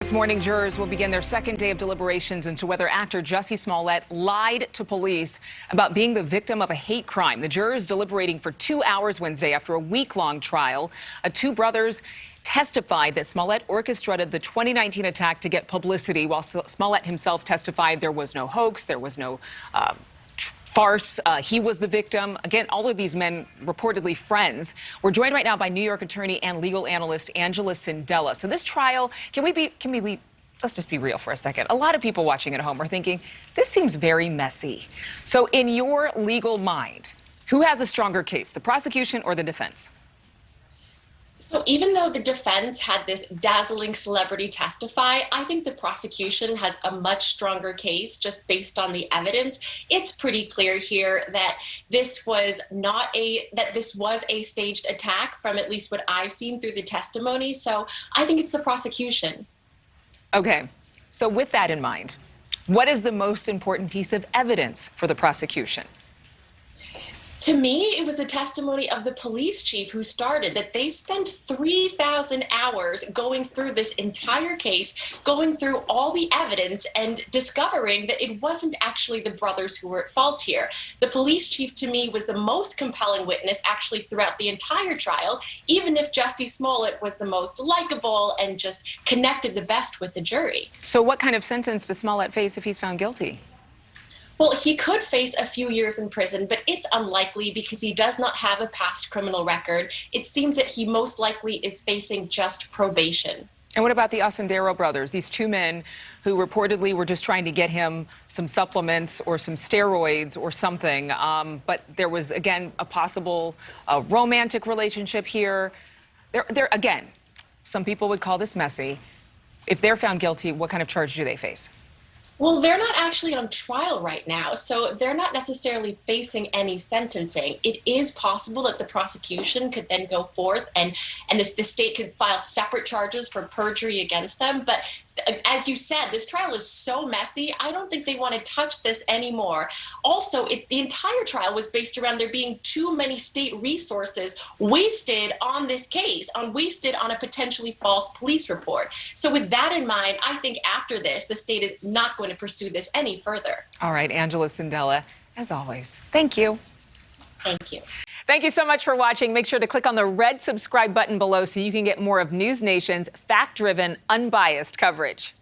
This morning, jurors will begin their second day of deliberations into whether actor Jussie Smollett lied to police about being the victim of a hate crime. The jurors deliberating for 2 hours Wednesday after a week-long trial. Two brothers testified that Smollett orchestrated the 2019 attack to get publicity, while Smollett himself testified there was no hoax, there was no farce. He was the victim. Again, all of these men reportedly friends. We're joined right now by New York attorney and legal analyst Angela Sindella. So this trial, let's just be real for a second. A lot of people watching at home are thinking, this seems very messy. So in your legal mind, who has a stronger case, the prosecution or the defense? So even though the defense had this dazzling celebrity testify, I think the prosecution has a much stronger case just based on the evidence. It's pretty clear here that this was a staged attack from at least what I've seen through the testimony. So I think it's the prosecution. Okay, so with that in mind, what is the most important piece of evidence for the prosecution? To me, it was the testimony of the police chief who started that they spent 3,000 hours going through this entire case, going through all the evidence and discovering that it wasn't actually the brothers who were at fault here. The police chief, to me, was the most compelling witness actually throughout the entire trial, even if Jussie Smollett was the most likable and just connected the best with the jury. So what kind of sentence does Smollett face if he's found guilty? Well, he could face a few years in prison, but it's unlikely because he does not have a past criminal record. It seems that he most likely is facing just probation. And what about the Ascendero brothers, these two men who reportedly were just trying to get him some supplements or some steroids or something, but there was, again, a possible romantic relationship here. Again, some people would call this messy. If they're found guilty, what kind of charge do they face? Well, they're not actually on trial right now, so they're not necessarily facing any sentencing. It is possible that the prosecution could then go forth and the state could file separate charges for perjury against them. But as you said, this trial is so messy, I don't think they want to touch this anymore. Also, the entire trial was based around there being too many state resources wasted on this case, wasted on a potentially false police report. So with that in mind, I think after this, the state is not going to pursue this any further. All right, Angela Sindella, as always, thank you. Thank you. Thank you so much for watching. Make sure to click on the red subscribe button below so you can get more of NewsNation's fact-driven, unbiased coverage.